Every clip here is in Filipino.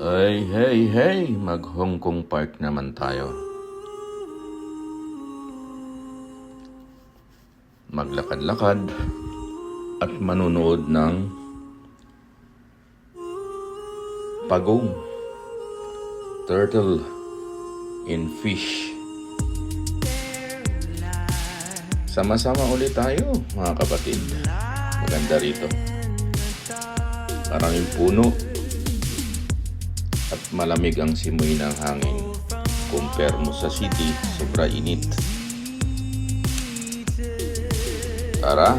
Ay, hey, mag Hong Kong Park naman tayo. Maglakad-lakad at manunood ng pagong, turtle in fish. Sama-sama ulit tayo, mga kapatid. Maganda rito. Parang yung puno at malamig ang simoy ng hangin. Compare mo sa city, sobra init. Tara.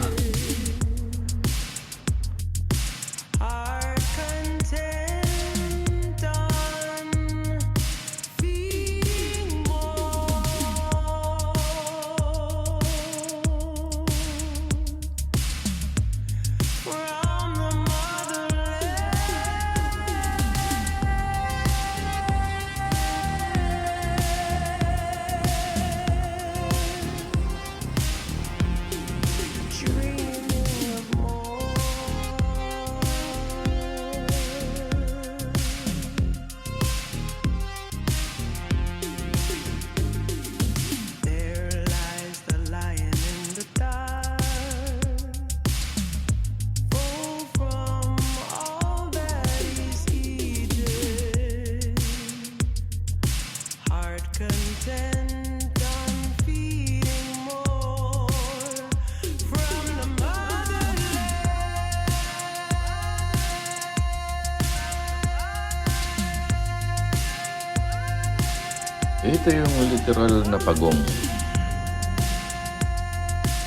Ito yung literal na pagong.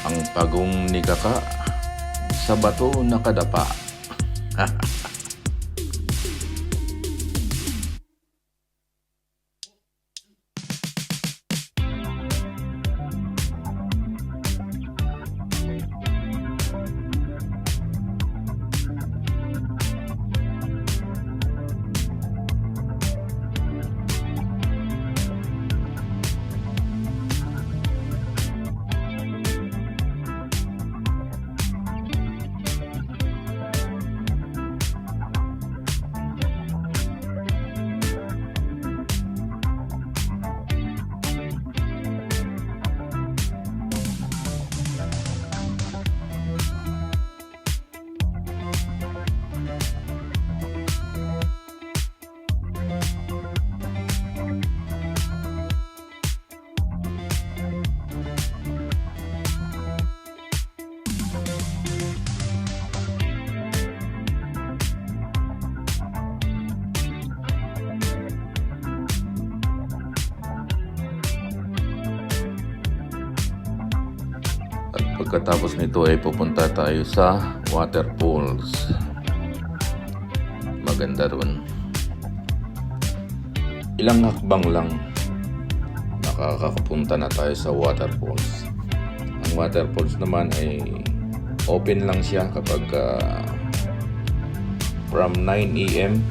Ang pagong ni Kaka sa bato nakadapa. At pagkatapos nito ay pupunta tayo sa waterfalls. Maganda ron. Ilang hakbang lang nakakapunta na tayo sa waterfalls. Ang waterfalls naman ay open lang siya kapag from 9 AM.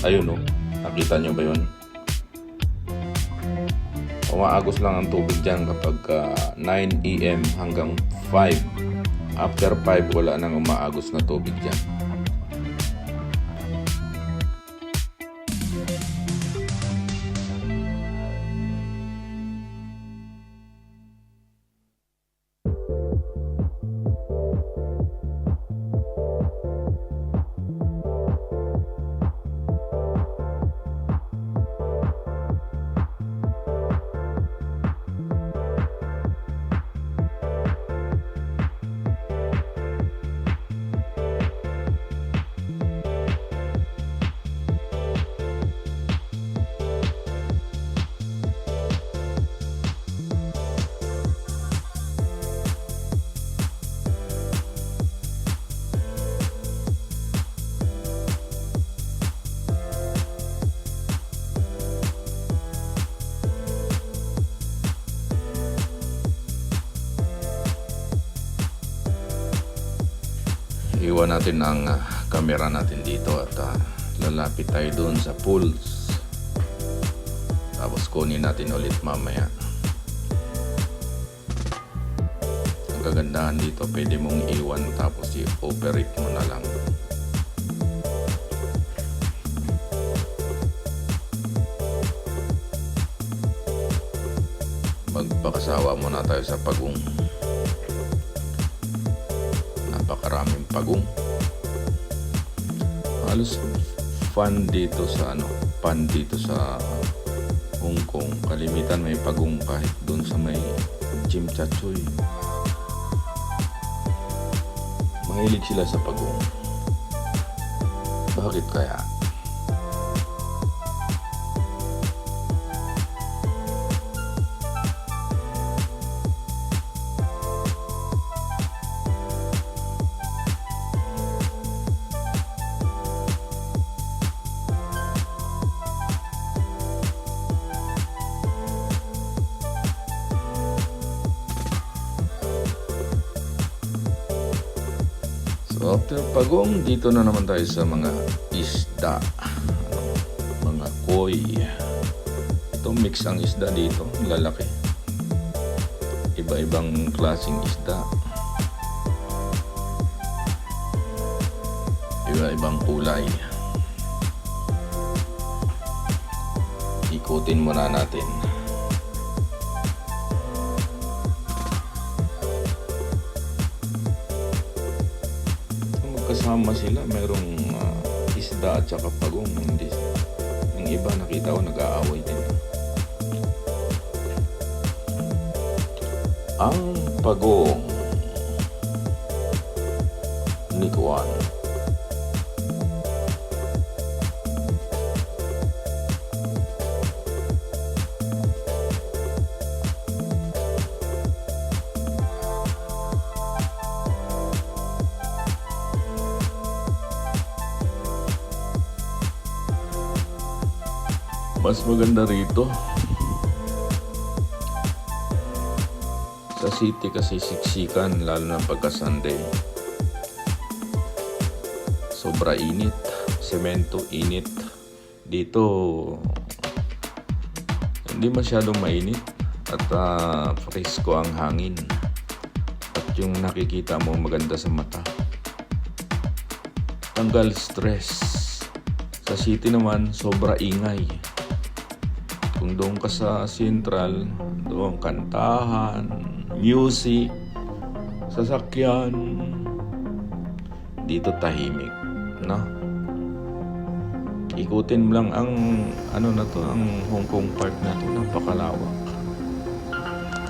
Ayun, nakita nyo ba yun? Umaagos lang ang tubig dyan kapag 9 AM hanggang 5. After 5, wala nang umaagos na tubig dyan. Iwan natin ang camera natin dito at lalapit tayo doon sa pools. Tapos kunin natin ulit mamaya. Ang kagandahan dito, pwede mong iwan tapos i-operate mo na lang. magpakasawa muna tayo sa pagong. Napakaraming pagong. Halos fan dito sa Hong Kong. Kalimitan may pagong kahit dun sa may Chimchachoy. Mahilig sila sa pagong. Bakit kaya? So after pagong, dito na naman tayo sa mga isda, mga koi. Ito mix ang isda dito, lalaki. Iba-ibang klaseng isda, iba-ibang kulay. Ikutin muna natin. Kasama sila, merong isda at saka pagong. Hindi, yung iba nakita ko nag-aaway din. Ang pagong ni Kuan. Mas maganda rito sa city kasi siksikan, lalo na pagka Sunday. Sobra init, semento init. Dito hindi masyadong mainit at presko ang hangin at yung nakikita mo maganda sa mata. Tanggal stress. Sa city naman sobra ingay. Kung doon ka sa Central, doon kantahan, music, sasakyan. Dito tahimik, no? Ikutin mo lang ang ang Hong Kong Park na to, napakalawak.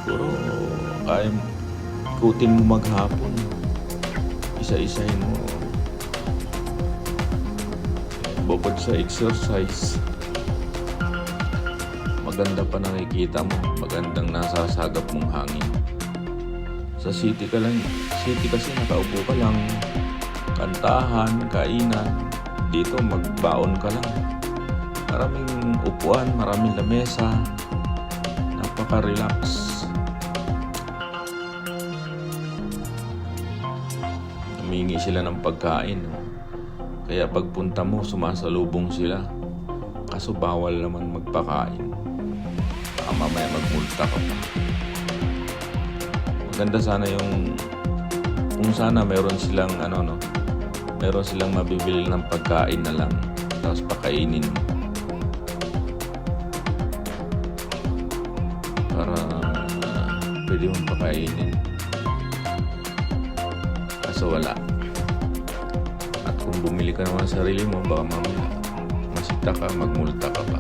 Puro ikutin mo maghapon. Isa-isahin mo. Bukod sa exercise, maganda pa nakikita mo, magandang nasasagap mong hangin. Sa city kasi nakaupo ka lang, kantahan, kainan. Dito magbaon ka lang. Maraming upuan, maraming lamesa, napaka-relax. Humingi sila ng pagkain, no? Kaya pagpunta mo, sumasalubong sila. Kaso bawal naman magpakain. Mamaya magmulta ka pa. Maganda sana yung kung sana meron silang meron silang mabibili ng pagkain na lang tapos pakainin mo para pwede mong pakainin. Kaso wala. At kung bumili ka naman sa sarili mo, baka mamaya masita ka, magmulta ka pa.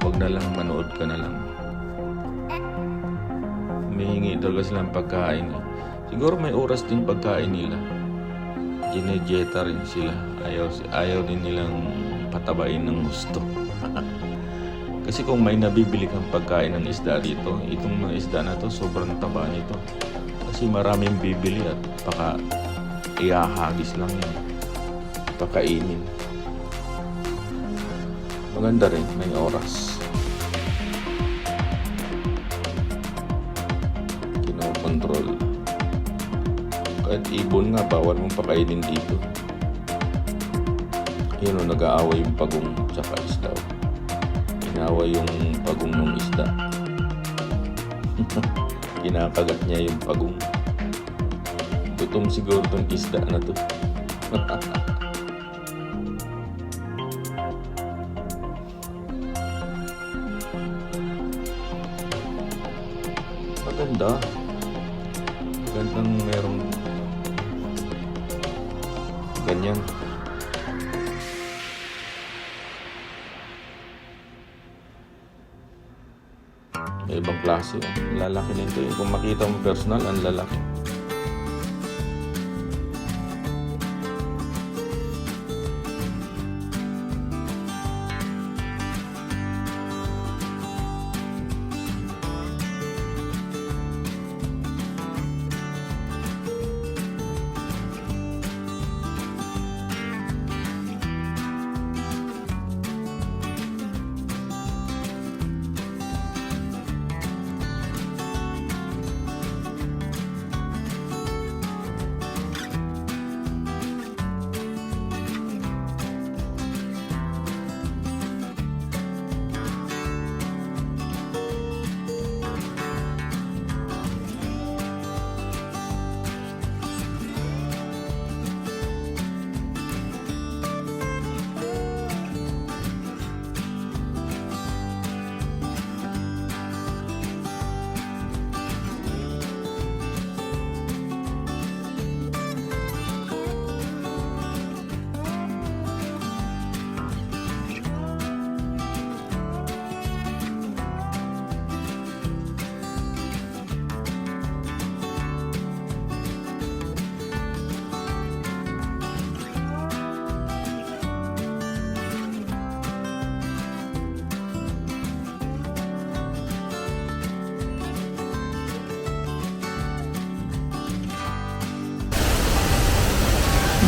Huwag na lang, manood ka na lang. Humihingi talaga silang pagkain. Siguro may oras din pagkain nila. Ginejeta rin sila. Ayaw din nilang patabain ng gusto. Kasi kung may nabibili kang pagkain ng isda dito, itong mga isda na to sobrang taba nito. Kasi maraming bibili at baka ihahagis lang yan. Pakainin. Maganda rin, may oras. Kinokontrol. Kahit ibon nga, bawal mong pakainin dito. Yun o, nag-aaway yung pagong tsaka isda. Inaaway yung pagong ng isda. Kinakagat niya yung pagong. Gutom siguro tong isda na to. Ganda. Gandang merong ganyan. May ibang klase. Lalaki nito eh. Kung makita mo personal, ang lalaki.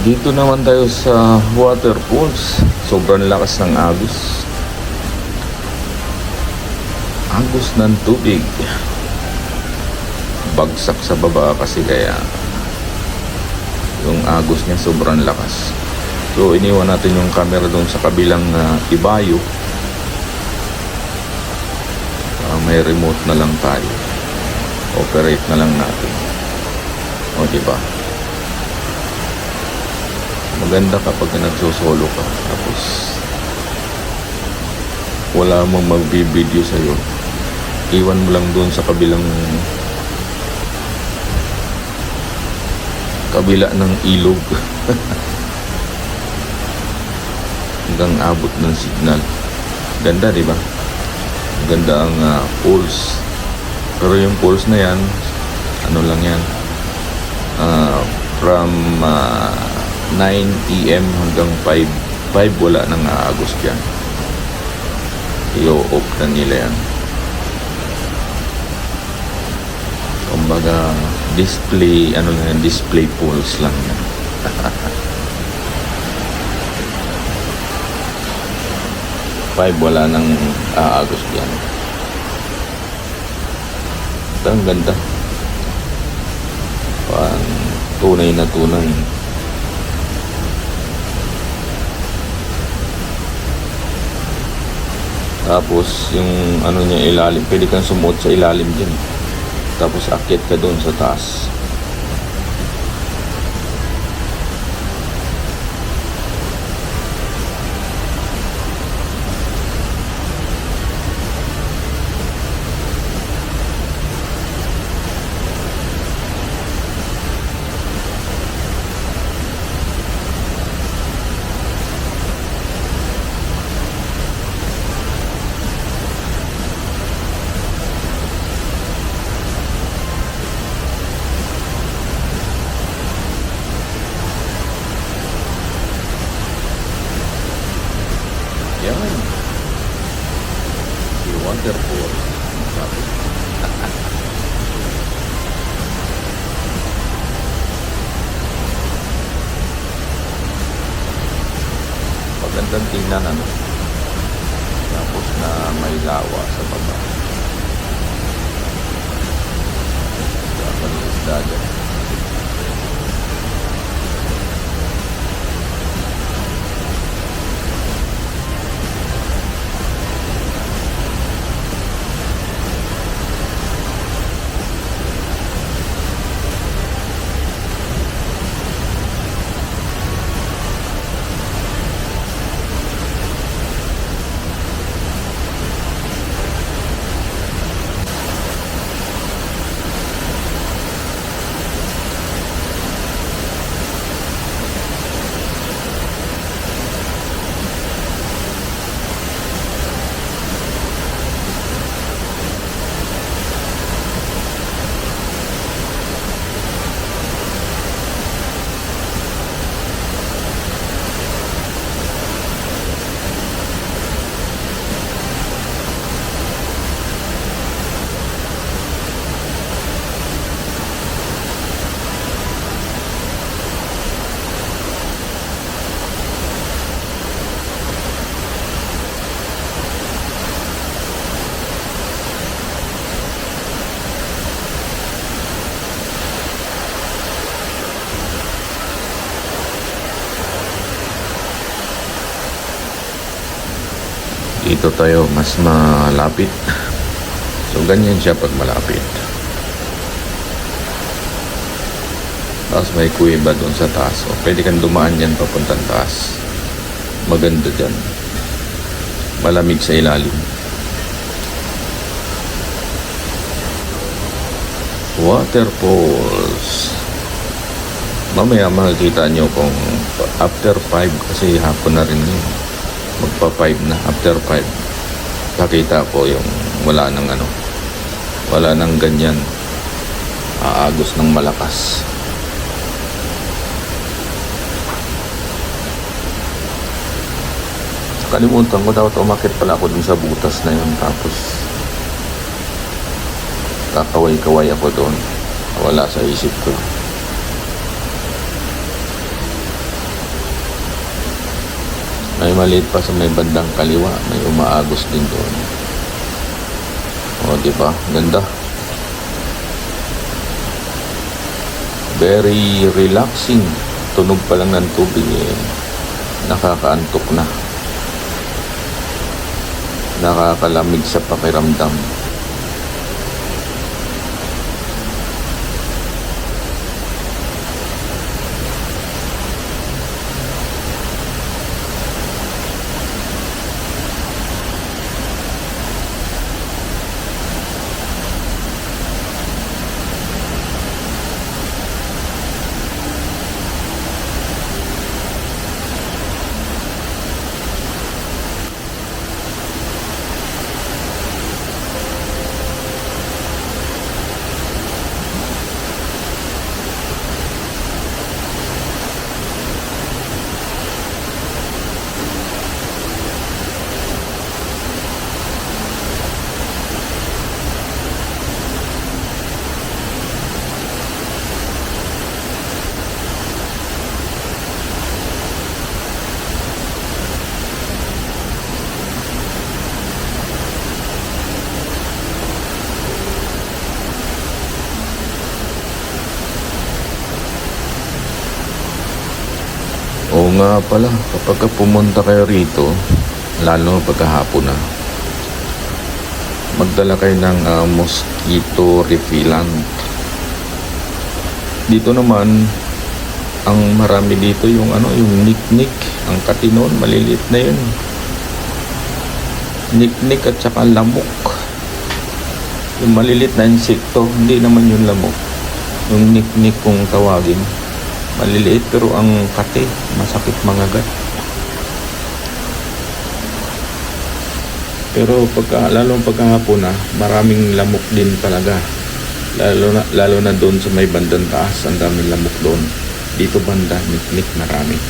Dito naman tayo sa waterfalls. Sobrang lakas ng agos. Agos ng tubig. Bagsak sa baba kasi kaya yung agos niya sobrang lakas. So iniwan natin yung camera doon sa kabilang ibayo. May remote na lang tayo. Operate na lang natin. O diba? Maganda kapag nagsosolo ka tapos wala mong magbibideo sa'yo, iwan mo lang doon sa kabila ng ilog hanggang abot ng signal. Ganda, di ba? Ganda ang poles, pero yung poles na yan ano lang yan, from 9 PM hanggang 5 wala nang aagos dyan. I-off na nila yan. Kumbaga display, ano lang yan, display poles lang yan. 5 wala nang aagos dyan. Ito ang ganda. Parang tunay na tunay. Tapos yung ano niya ilalim, pwede kang sumuot sa ilalim din. Tapos akyat ka doon sa taas. Yan. Si waterfall. Sabi. Magandang tingnan ano. Tapos na may lawa sa baba. Dapat isda dyan. Dito tayo mas malapit. So ganyan siya pag malapit. Tapos may kuweba doon sa taas. O, pwede kang dumaan yan papuntang taas. Maganda dyan. Malamig sa ilalim. Waterfalls. Mamaya makikita nyo kung after 5 kasi hapon na rin yun. Magpa 5 na. After 5 nakita ko yung wala nang ganyan aagos ng malakas. Kalimutan ko, dapat umakit pala ako dun sa butas na yun, tapos kakaway-kaway ako doon. Wala sa isip ko. May maliit pa sa may bandang kaliwa, may umaagos din doon. O, diba? Ganda. Very relaxing. Tunog pa lang ng tubig nakakaantok na. Nakakalamig sa pakiramdam. Oo nga pala, kapag pumunta kayo rito, lalo pagkahapon na, magdala kayo ng mosquito repellent. Dito naman, ang marami dito yung yung niknik, ang katinon, maliliit na yun. Niknik at saka lamok. Yung maliliit na insekto, hindi naman yung lamok. Yung niknik kung tawagin. Maliliit pero ang kate, masakit mangagat. Pero lalo pagkahapon na, maraming lamok din talaga. Lalo na doon sa may bandang taas, ang daming lamok doon. Dito banda, niknik marami.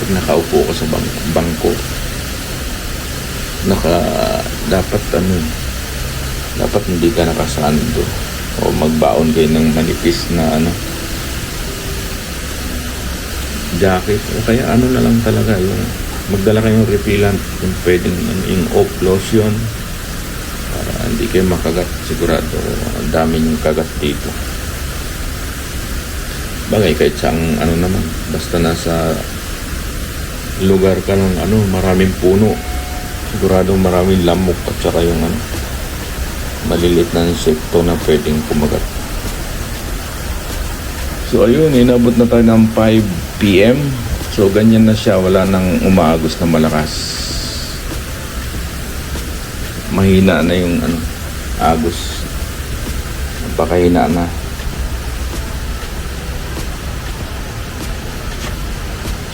Pag nakaupo ka sa bangko, dapat hindi ka nakasando o magbaon kayo ng manipis na jacket o kaya na lang talaga yung magdala kayong repellent kung pwedeng yung off lotion para hindi kayo makagat. Sigurado ang dami yung kagat dito. Bagay kahit sa naman, basta nasa lugar ka ng maraming puno, sigurado maraming lamok at saka yung maliliit na insekto na pwedeng kumagat. So ayun, inabot na tayo ng 5 PM. So ganyan na siya, wala nang umaagos na malakas. Mahina na yung agos. Napakahina na.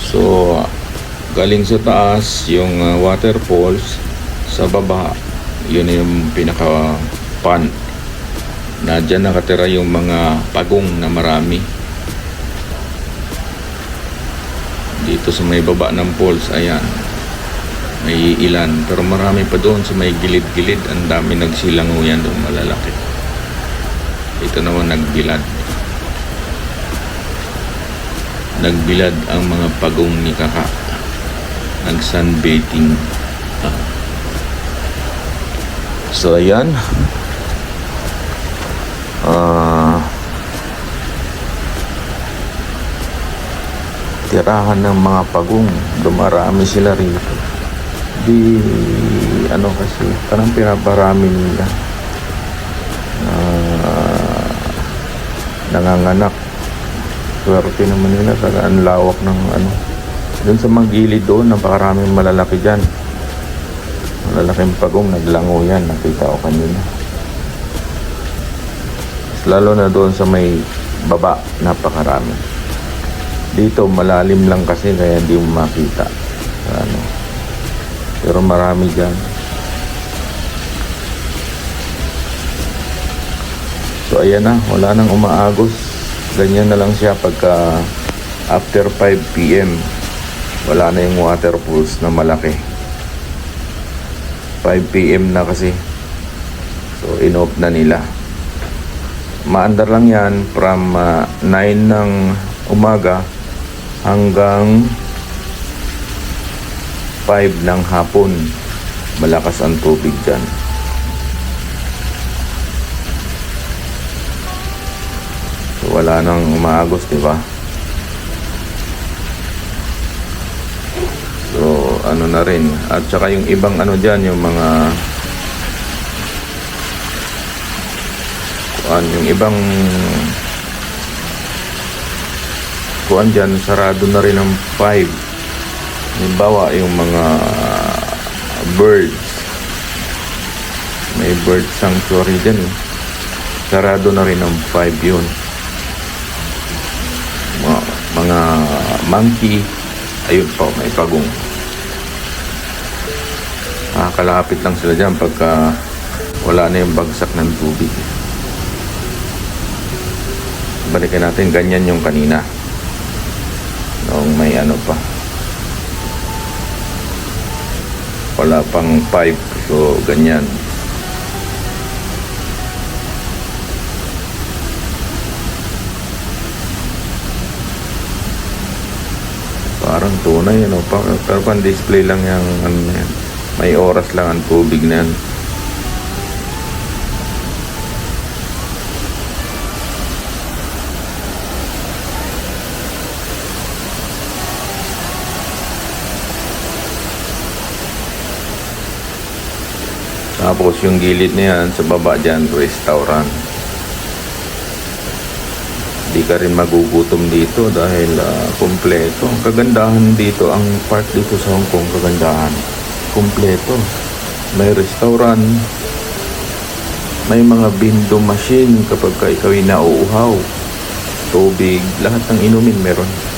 So galing sa taas yung waterfalls, sa baba yun yung pinaka pan na dyan nakatira yung mga pagong na marami. Dito sa may baba ng falls, ayan, may ilan, pero marami pa doon sa may gilid-gilid. Ang dami nagsilanguyan doon, malalaki. Ito naman nagbilad ang mga pagong ni Kaka, nag sunbathing. So ayan, tirahan ng mga pagong, dumarami sila rito. Di, ano kasi, parang pinaparami nila. Nanganganak. Swerte naman nila, talaga ang lawak ng ano. Doon sa mga gilid doon, napakaraming malalaki dyan. Malalaking pagong, naglango yan, nakita ko kanina. Lalo na doon sa may baba, napakarami. Dito malalim lang kasi kaya hindi mo makita. Ano. Pero marami dyan. So ayan na, wala nang umaagos. Ganyan na lang siya pagka after 5 PM. Wala na yung water pools na malaki. 5 PM na kasi. So in-off na nila. Maandar lang yan from 9 ng umaga hanggang 5 ng hapon. Malakas ang tubig dyan. So wala nang umaagos, diba? So ano na rin. At saka yung ibang ano dyan, yung mga yung ibang kuan dyan, sarado na rin ng 5. Halimbawa yung mga birds, may bird sanctuary dyan, sarado na rin ng 5 yun. Mga monkey, ayun po, may pagong. Kalapit lang sila dyan pagka wala na yung bagsak ng tubig. Balikan natin, ganyan yung kanina noong may ano pa, wala pang 5. So ganyan. Parang tunay ano, pero pang display lang yung ano yan. May oras lang ang tubig na yan. Tapos yung gilid na yan, sa baba dyan, restaurant. Di ka rin magugutom dito dahil kompleto. Ang kagandahan dito, ang park dito sa Hong Kong, kagandahan. Kompleto. May restaurant, may mga bindo machine kapag ka ikaw ay nauuhaw. Tubig, lahat ng inumin meron.